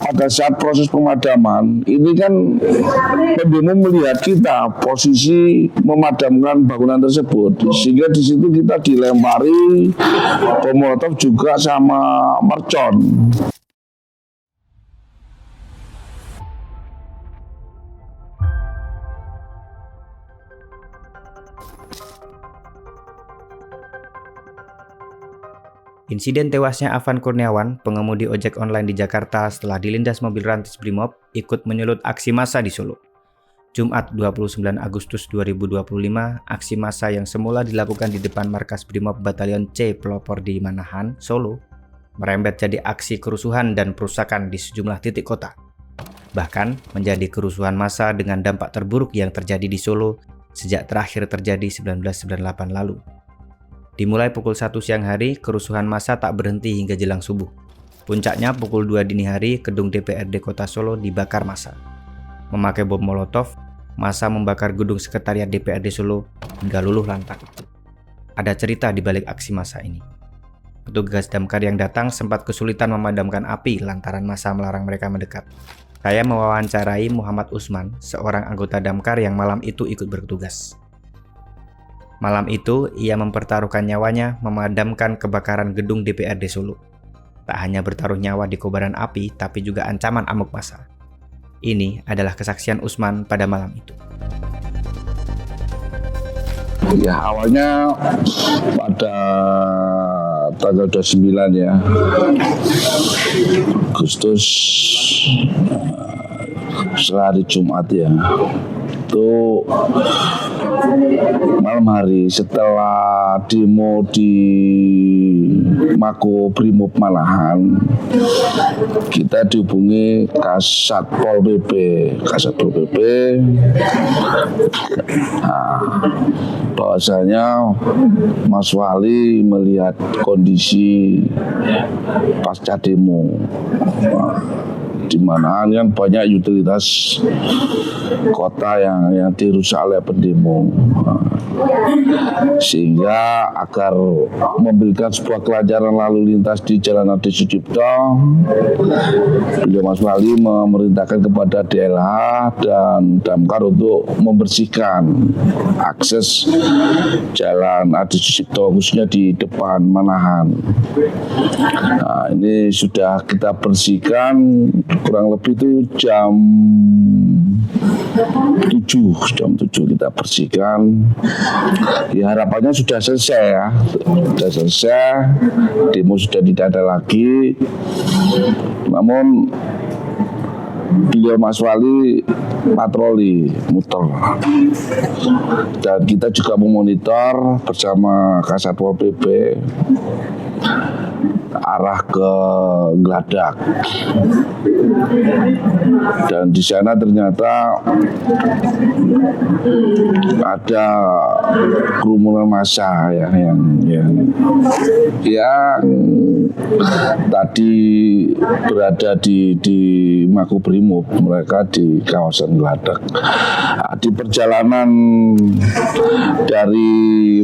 pada saat proses pemadaman ini kan pendemo melihat kita posisi memadamkan bangunan tersebut, sehingga di situ kita dilempari bom molotov juga sama mercon. Insiden tewasnya Afan Kurniawan, pengemudi ojek online di Jakarta setelah dilindas mobil rantis Brimob, ikut menyulut aksi massa di Solo. Jumat 29 Agustus 2025, aksi massa yang semula dilakukan di depan markas Brimob Batalion C pelopor di Manahan, Solo, merembet jadi aksi kerusuhan dan perusakan di sejumlah titik kota. Bahkan menjadi kerusuhan massa dengan dampak terburuk yang terjadi di Solo sejak terakhir terjadi 1998 lalu. Dimulai pukul 1 siang hari, kerusuhan massa tak berhenti hingga jelang subuh. Puncaknya pukul 2 dini hari, gedung DPRD Kota Solo dibakar massa. Memakai bom molotov, massa membakar gedung sekretariat DPRD Solo hingga luluh lantak. Ada cerita di balik aksi massa ini. Petugas damkar yang datang sempat kesulitan memadamkan api lantaran massa melarang mereka mendekat. Saya mewawancarai Muhammad Usman, seorang anggota damkar yang malam itu ikut bertugas. Malam itu, ia mempertaruhkan nyawanya memadamkan kebakaran gedung DPRD Solo. Tak hanya bertaruh nyawa di kobaran api, tapi juga ancaman amuk massa. Ini adalah kesaksian Usman pada malam itu. Ya, awalnya pada tanggal 29 ya, Agustus, setelah hari Jumat ya, itu malam hari setelah demo di Mako Brimob Manahan, kita dihubungi Kasatpol PP. Nah, bahwasanya Mas Wali melihat kondisi pasca demo, di mana kan banyak utilitas kota yang dirusak oleh pendemo, sehingga agar memberikan sebuah kelancaran lalu lintas di Jalan Adi Sucipto, beliau Mas Wali memerintahkan kepada DLH dan damkar untuk membersihkan akses Jalan Adi Sucipto khususnya di depan Manahan. Nah, ini sudah kita bersihkan kurang lebih itu jam 7 kita bersihkan. Ya, harapannya sudah selesai ya. Sudah selesai, demo sudah tidak ada lagi. Namun beliau Mas Wali patroli muter. Dan kita juga memonitor bersama Kasatpol PP arah ke Gladak, dan di sana ternyata ada kerumunan massa yang tadi berada di Makobrimob, mereka di kawasan Gladak. Di perjalanan dari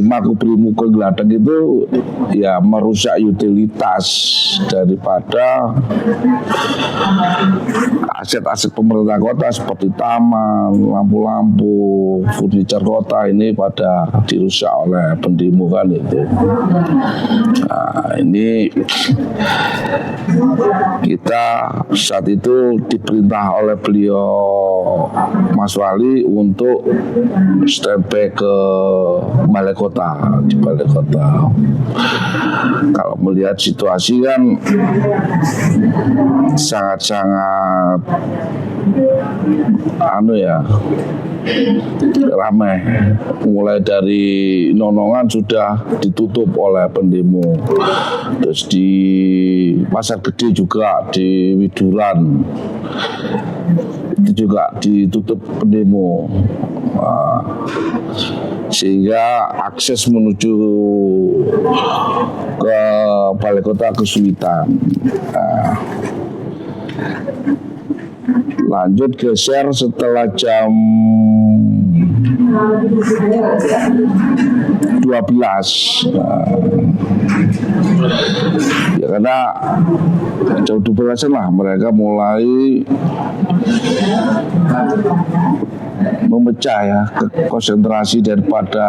Makobrimob ke Gladak itu ya merusak utilitas daripada aset-aset pemerintah kota seperti taman, lampu-lampu, furniture kota ini pada dirusak oleh pendemo kan itu. Nah, ini kita saat itu diperintah oleh beliau Mas Wali untuk standby ke Balai Kota, di Balai Kota. Kalau melihat situasi kan sangat-sangat ramai. Mulai dari Nonongan sudah ditutup oleh pendemo, terus di Pasar Gede juga, di Widuran itu juga ditutup pendemo. Sehingga akses menuju ke Balai Kota kesulitan. Lanjut geser setelah jam 12. Ya karena jam 12-an lah mereka mulai memecah ya, konsentrasi daripada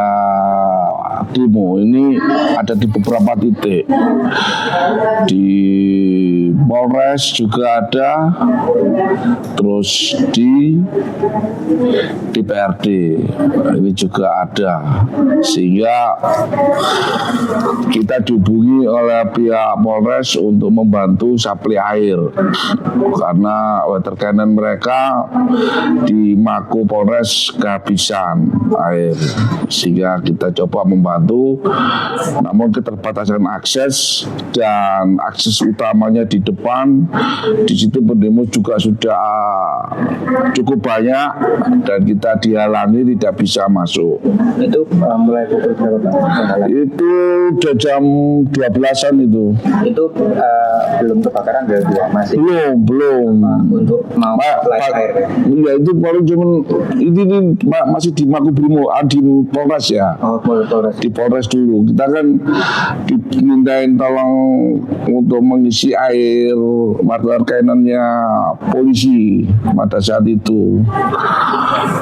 demo ini ada di beberapa titik. Di Polres juga ada, terus di DPRD ini juga ada, sehingga kita dihubungi oleh pihak Polres untuk membantu suplai air karena water cannon mereka di Mako Polres kehabisan air, sehingga kita coba membantu, namun keterbatasan akses dan akses utamanya di depan, di situ pendemo juga sudah cukup banyak dan kita dihalangi tidak bisa masuk. Itu mulai pukul berapa Pak? Itu udah jam 12-an itu. Itu belum kebakaran berarti ya? Masih? Belum. Untuk mau supply air ya? Iya, itu paling cuman ini masih di Makobrimo, di Polres ya. Oh, Polres. Di Polres dulu. Kita kan dimintain tolong untuk mengisi air water cannonnya polisi pada saat itu.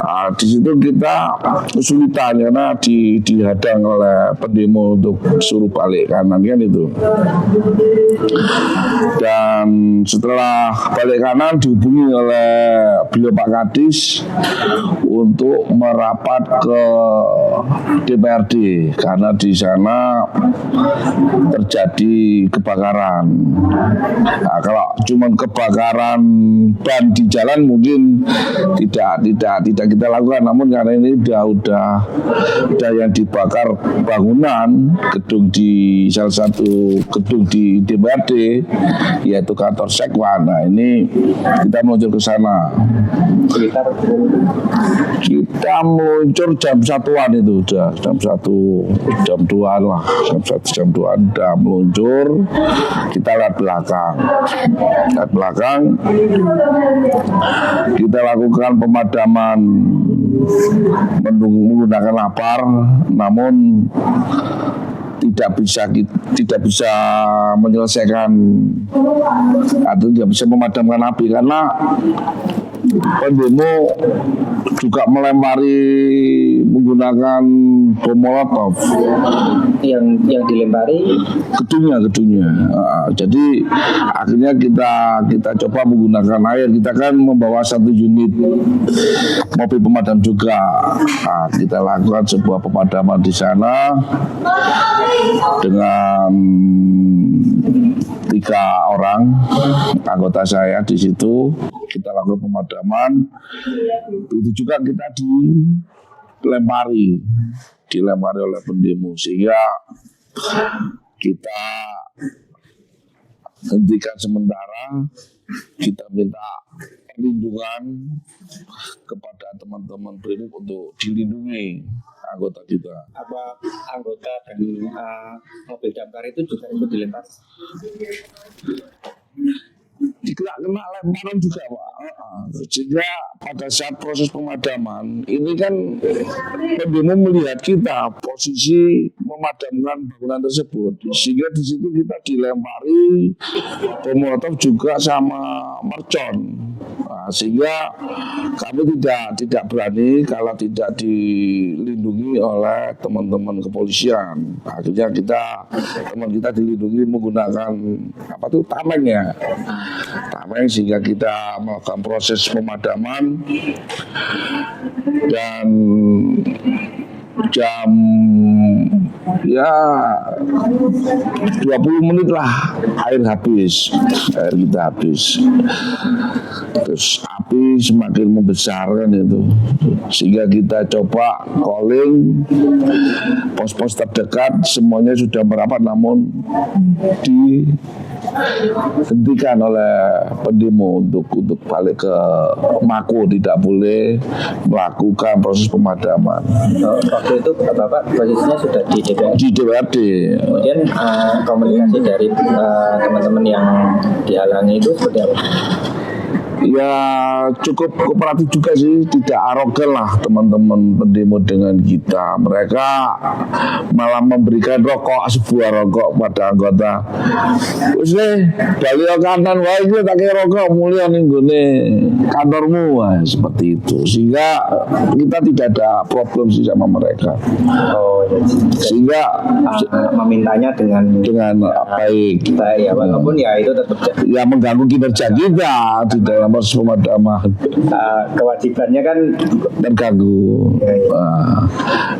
Nah, di situ kita kesulitan karena dihadang oleh pendemo untuk suruh balik kanan kan itu. Dan setelah balik kanan dihubungi oleh beliau Pak Kadis untuk merapat ke DPRD karena di sana terjadi kebakaran. Nah, kalau cuma kebakaran ban di jalan mungkin tidak kita lakukan, namun karena ini udah yang dibakar bangunan gedung di salah satu gedung di DPRD yaitu kantor Sekwan. Nah, ini kita meluncur ke sana. Kita meluncur jam 1-an itu udah jam 2-an lah, jam 2-an udah meluncur. Kita lihat belakang kita lakukan pemadaman menggunakan lapar, namun tidak bisa menyelesaikan atau tidak bisa memadamkan api karena pendemo juga melempari menggunakan bom molotov yang dilempari gedungnya. Jadi akhirnya kita coba menggunakan air. Kita kan membawa 1 unit mobil pemadam juga. Nah, kita lakukan sebuah pemadaman di sana dengan 3 orang anggota saya di situ. Kita lakukan pemadaman. Itu juga kita dilempari oleh pendemo, sehingga kita hentikan sementara. Kita minta perlindungan kepada teman-teman Brimob untuk dilindungi anggota kita. apa anggota dan mobil damkar itu juga ikut dilempar? Tidak kena lemparan juga Pak. Sehingga pada saat proses pemadaman ini kan pendemo melihat kita posisi memadamkan bangunan tersebut, sehingga di situ kita dilempari bom molotov juga sama mercon. Nah, sehingga kami tidak berani kalau tidak dilindungi oleh teman-teman kepolisian. Akhirnya teman kita dilindungi menggunakan tameng, sehingga kita melakukan proses pemadaman dan jam 20 menit lah air kita habis. Terus api semakin membesar kan itu, sehingga kita coba calling pos-pos terdekat, semuanya sudah merapat namun dihentikan oleh pendemo untuk balik ke Mako, tidak boleh melakukan proses pemadaman. Waktu itu Bapak posisinya sudah di DPRD. Di DPRD. Kemudian komunikasi dari teman-teman yang dihalangi itu seperti apa? Ya Ya cukup kooperatif juga sih, tidak arogan lah teman-teman pendemo dengan kita. Mereka malah memberikan sebuah rokok pada anggota. Wis balik kanan wae iki tak kira rokok mulia ning gone kantormu, seperti itu. Sehingga kita tidak ada problem sih sama mereka. Sehingga memintanya dengan baik. Ya walaupun ya itu tetap ya mengganggu kinerja kita di dalam proses pemadaman. Kewajibannya kan terganggu.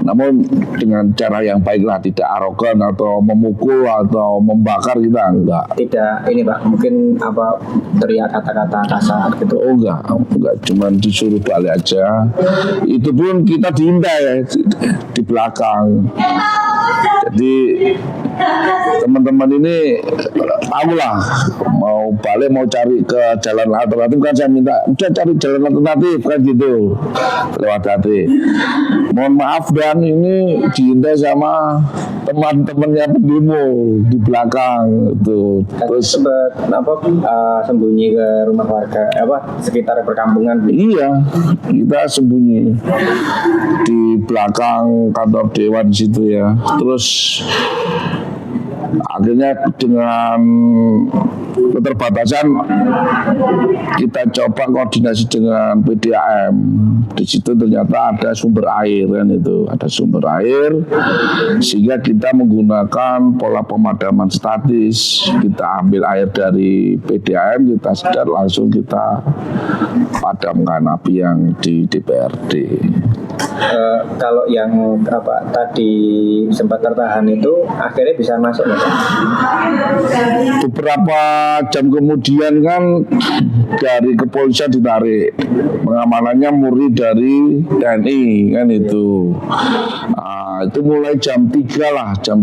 Namun dengan cara yang baiklah, tidak arogan atau memukul atau membakar, kita enggak. Tidak ini Pak, mungkin teriak kata-kata kasar gitu. Oh enggak, cuma disuruh balik aja. Itu pun kita diintai di belakang. Jadi teman-teman ini tahulah mau balik, mau cari ke jalan alternatif, kan saya minta udah cari jalan alternatif kan gitu, lewat hati. Mohon maaf dan ini diintai sama teman-temannya pendemo di belakang itu. Terus sembunyi ke rumah warga sekitar perkampungan. Iya, kita sembunyi di belakang kantor dewan situ ya. Terus akhirnya dengan keterbatasan kita coba koordinasi dengan PDAM. Di situ ternyata ada sumber air kan, itu ada sumber air, sehingga kita menggunakan pola pemadaman statis. Kita ambil air dari PDAM, kita sedot langsung kita padamkan api yang di DPRD. Kalau yang tadi sempat tertahan itu akhirnya bisa masuk nggak? Beberapa jam kemudian kan dari kepolisian ditarik, pengamanannya murni dari TNI kan itu. Itu mulai jam 3 lah, jam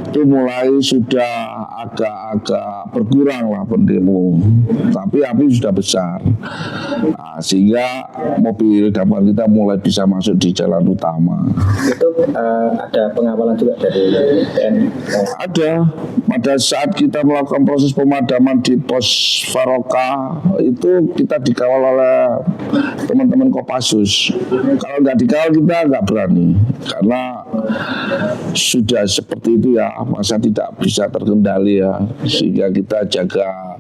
itu mulai sudah agak berkurang lah pendemo, tapi api sudah besar. Sehingga mobil damkar kita mulai bisa masuk di jalan utama. Itu ada pengawalan juga dari TNI? Ada. Pada saat kita melakukan proses pemadaman di pos Faroka itu kita dikawal oleh teman-teman Kopassus. Kalau nggak dikawal kita nggak berani, karena sudah seperti itu ya, masa tidak bisa terkendali ya, sehingga kita jaga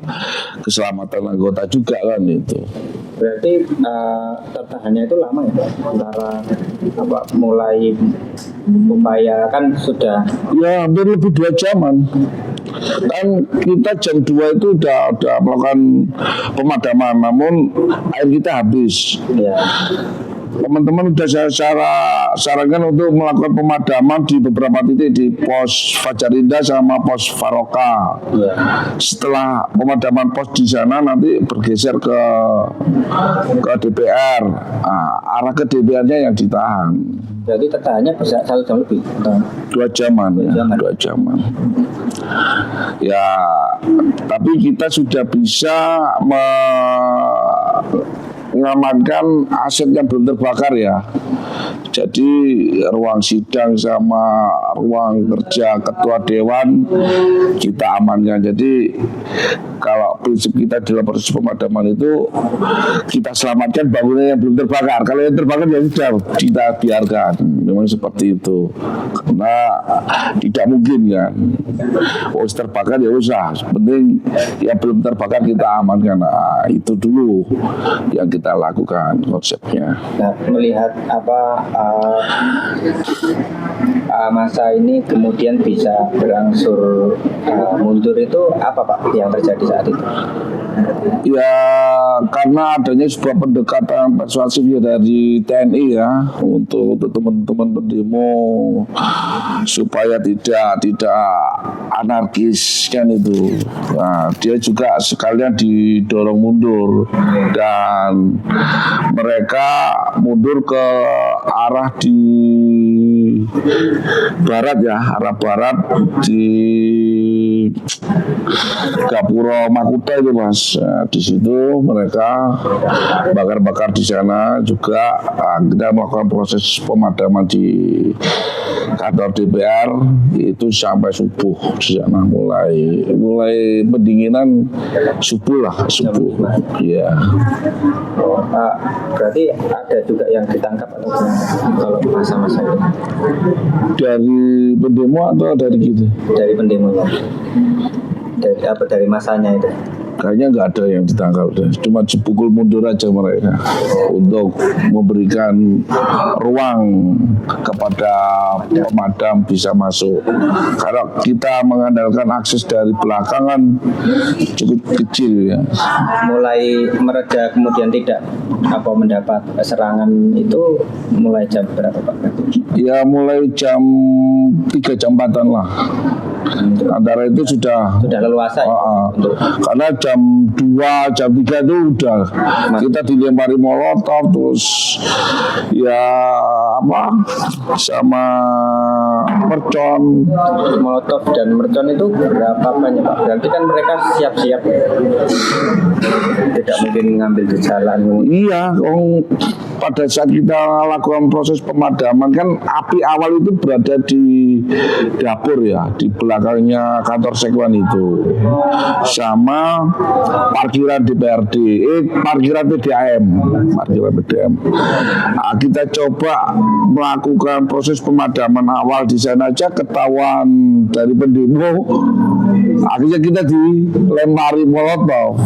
keselamatan anggota juga kan itu. Berarti tertahannya itu lama ya, antara mulai upaya kan sudah ya hampir lebih 2 jaman. Kan kita jam 2 itu udah melakukan pemadaman, namun air kita habis. ya. Teman-teman sudah saya sarankan untuk melakukan pemadaman di beberapa titik di pos Fajar Indah sama pos Faroka. Ya. Setelah pemadaman pos di sana nanti bergeser ke DPR. Arah ke DPR-nya yang ditahan. Berarti tertahannya bisa 1 jam lebih? 2 jaman ya, 2 jaman. Ya, tapi kita sudah bisa mengamankan aset yang belum terbakar ya. Jadi ruang sidang sama ruang kerja ketua dewan kita amankan. Jadi kalau prinsip kita dalam proses pemadaman itu kita selamatkan bangunan yang belum terbakar. Kalau yang terbakar ya sudah kita biarkan. Memang seperti itu. Karena tidak mungkin kan. Terbakar ya usah. Penting yang belum terbakar kita amankan. Itu dulu yang kita lakukan konsepnya. Nah, melihat masa ini kemudian bisa berangsur mundur, itu apa Pak yang terjadi saat itu? Ya karena adanya sebuah pendekatan persuasif ya dari TNI ya untuk teman-teman pendemo supaya tidak anarkis kan itu. Nah, dia juga sekalian didorong mundur dan mereka mundur ke arah di barat ya, arah barat di Gapura Makuta itu Mas. Nah, di situ mereka bakar-bakar di sana juga. Kita melakukan proses pemadaman di kantor DPR itu sampai subuh di sana, mulai pendinginan subuh. Iya. Berarti ada juga yang ditangkap atau kalau masa-masa itu? Dari pendemo atau dari gitu? Dari pendemonya. Dari masanya itu? Kayaknya nggak ada yang ditangkap, cuma dipukul mundur aja mereka untuk memberikan ruang kepada pemadam bisa masuk. Karena kita mengandalkan akses dari belakang kan cukup kecil ya. Mulai mereda kemudian tidak mendapat serangan itu mulai jam berapa Pak? Ya mulai jam 3 jam 4-an lah. Antara itu sudah leluasa ya? Karena jam 2, jam 3 itu udah kita dilempari molotov terus ya sama mercon. Molotov dan mercon itu berapa banyak Pak? Berarti kan mereka siap-siap tidak mungkin ngambil di jalan. Iya, pada saat kita lakukan proses pemadaman kan api awal itu berada di dapur ya, di belakangnya kantor Sekwan itu sama parkiran DPRD, parkiran PDAM. Nah, kita coba melakukan proses pemadaman awal di sana aja ketahuan dari pendemo, akhirnya kita dilempari molotov.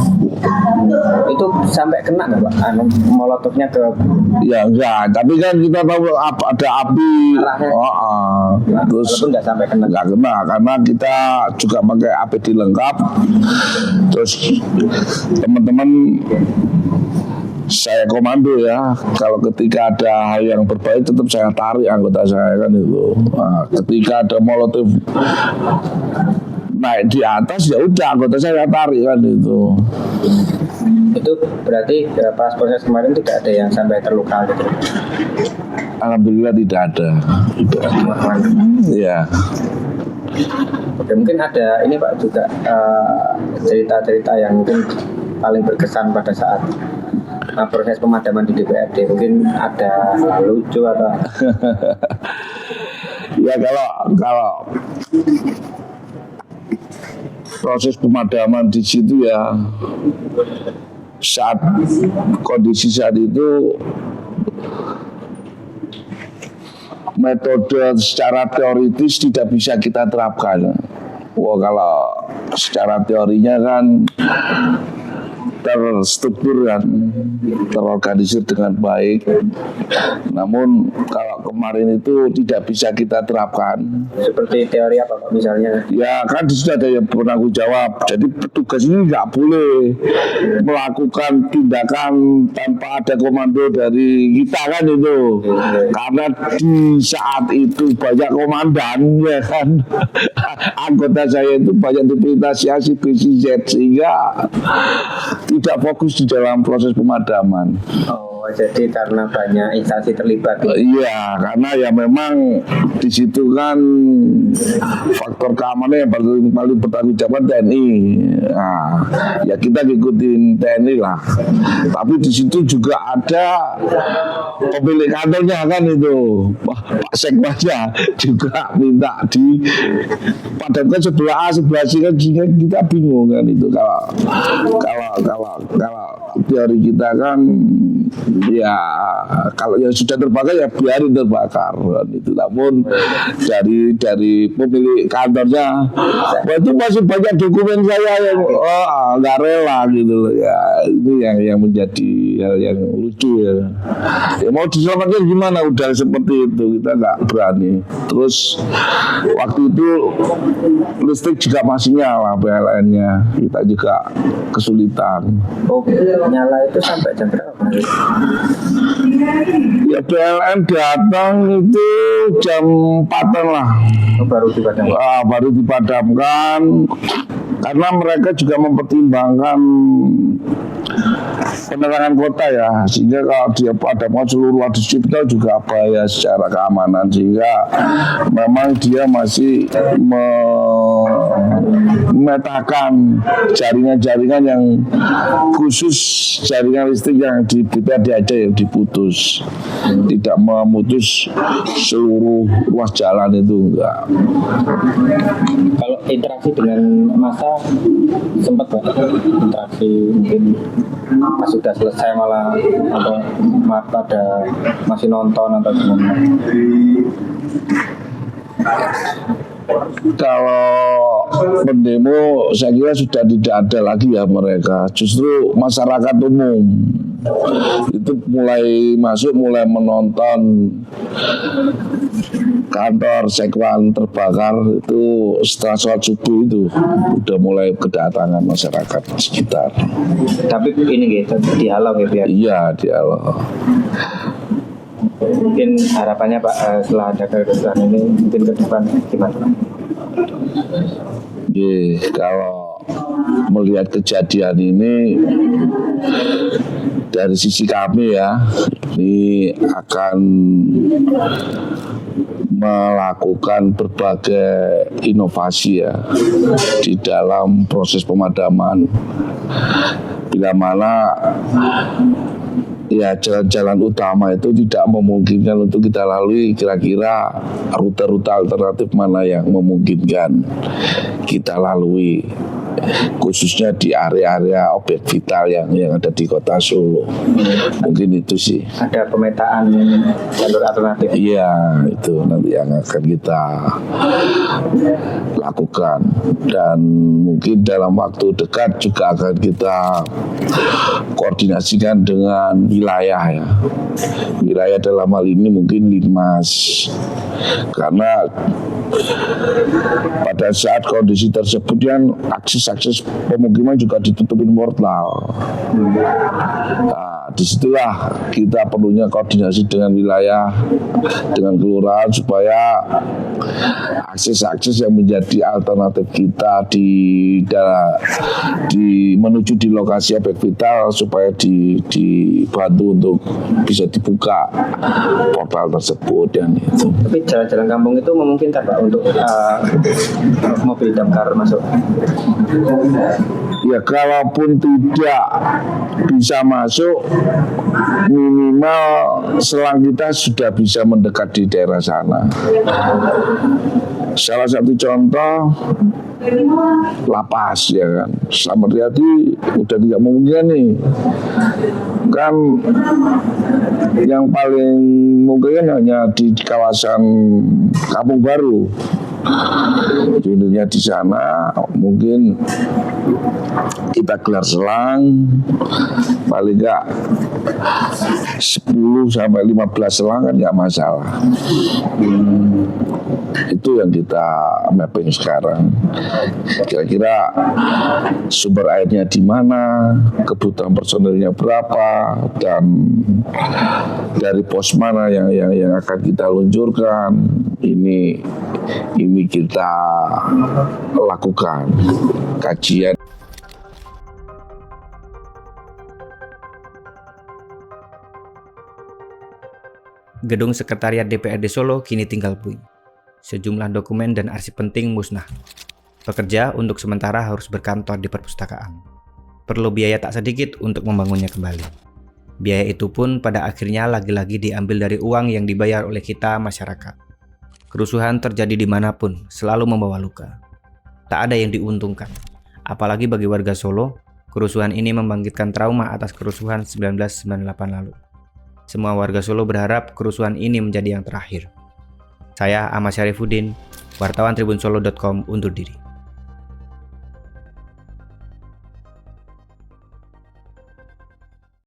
Itu sampai kena nggak Pak? Molotovnya ke? Ya enggak, tapi kan kita tahu ada api. Terus nggak sampai kena. Nggak kena karena kita juga pakai APD lengkap. Terus teman-teman saya komando ya, kalau ketika ada hal yang berbahaya tetap saya tarik anggota saya kan itu. Nah, ketika ada molotov naik di atas ya udah anggota saya tarik kan itu. Itu berarti pas proses kemarin tidak ada yang sampai terluka gitu? Alhamdulillah tidak ada. Ya. Oke, mungkin ada ini Pak juga cerita-cerita yang mungkin paling berkesan pada saat proses pemadaman di DPRD. Mungkin ada lucu atau? Ya kalau proses pemadaman di situ ya kondisi saat itu metode secara teoritis tidak bisa kita terapkan. Kalau secara teorinya kan terstruktur kan, terorganisir dengan baik. Namun kalau kemarin itu tidak bisa kita terapkan. Seperti teori apa Pak misalnya? Ya kan sudah ada yang bertanggung jawab. Jadi petugas ini nggak boleh melakukan tindakan tanpa ada komando dari kita kan itu. Karena di saat itu banyak komandan ya kan. Anggota saya itu banyak diperintahkan si BCZ sehingga tidak fokus di dalam proses pemadaman. Oh, jadi karena banyak instansi terlibat. Iya, karena ya memang di situ kan faktor keamanan yang paling bertanggung jawab TNI. Nah, ya kita ngikutin TNI lah. Tapi di situ juga ada pemilik kantornya kan itu, Pak Sekwannya juga minta dipadamkan sebelah A sebelah C kan, kita bingung kan itu kalau teori kita kan ya kalau yang sudah terbakar ya biarin terbakar kan itu. Namun dari pemilik kantornya itu masih banyak dokumen saya yang nggak rela gitu loh ya. Ini yang menjadi hal yang lucu ya. Ya mau diselamatkan gimana, udah seperti itu kita nggak berani. Terus waktu itu listrik juga masih nyala PLN-nya, kita juga kesulitan. Oh, nyala itu sampai jam berapa? Ya PLN datang itu jam 4-an lah. Baru dipadamkan karena mereka juga mempertimbangkan penerangan kota ya, sehingga kalau dia padamkan seluruh distributor juga bahaya secara keamanan, sehingga memang dia masih memetakan jaringan-jaringan yang khusus, jaringan listrik yang di BPRD aja yang diputus, tidak memutus seluruh ruas jalan itu, enggak. Kalau interaksi dengan massa sempat interaksi mungkin pas sudah selesai malah atau pada masih nonton atau gimana? Kalau pendemo saya kira sudah tidak ada lagi ya mereka, justru masyarakat umum itu mulai masuk, mulai menonton kantor Sekwan terbakar itu setelah sholat subuh itu udah mulai kedatangan masyarakat sekitar. Tapi ini gitu dihalau ya biar. Iya, dialog. Mungkin harapannya Pak setelah ada kegiatan ini mungkin ke depan gimana? Kalau melihat kejadian ini dari sisi kami ya, ini akan melakukan berbagai inovasi ya di dalam proses pemadaman. Bila mana ya jalan-jalan utama itu tidak memungkinkan untuk kita lalui, kira-kira rute-rute alternatif mana yang memungkinkan kita lalui, khususnya di area-area objek vital yang ada di Kota Solo. Mungkin itu sih. Ada pemetaan jalur alternatif. Iya, itu nanti yang akan kita lakukan, dan mungkin dalam waktu dekat juga akan kita koordinasikan dengan wilayah ya. Wilayah dalam hal ini mungkin Linmas, karena pada saat kondisi tersebut kan akses pemukiman juga ditutupin portal. Nah, disitulah kita perlunya koordinasi dengan wilayah, dengan kelurahan supaya akses-akses yang menjadi alternatif kita di menuju di lokasi objek vital supaya dibantu untuk bisa dibuka portal tersebut dan itu. Tapi jalan-jalan kampung itu memungkinkan Pak untuk mobil damkar masuk? Ya, kalaupun tidak bisa masuk, minimal selang kita sudah bisa mendekat di daerah sana. Salah satu contoh lapas ya kan, Slamet Riyadi udah tidak memungkinkan nih. Kan yang paling mungkin hanya di kawasan Kampung Baru. Unitnya di sana mungkin kita gelar selang paling enggak 10 sampai 15 selang kan enggak masalah. Itu yang kita mapping sekarang. Kira-kira sumber airnya di mana, kebutuhan personelnya berapa, dan dari pos mana yang akan kita luncurkan. Ini kita lakukan kajian. Gedung Sekretariat DPRD Solo kini tinggal puing. Sejumlah dokumen dan arsip penting musnah. Pekerja untuk sementara harus berkantor di perpustakaan. Perlu biaya tak sedikit untuk membangunnya kembali. Biaya itu pun pada akhirnya lagi-lagi diambil dari uang yang dibayar oleh kita masyarakat. Kerusuhan terjadi dimanapun, selalu membawa luka. Tak ada yang diuntungkan. Apalagi bagi warga Solo, kerusuhan ini membangkitkan trauma atas kerusuhan 1998 lalu. Semua warga Solo berharap kerusuhan ini menjadi yang terakhir. Saya Ahmad Syarifuddin, wartawan tribunsolo.com undur diri.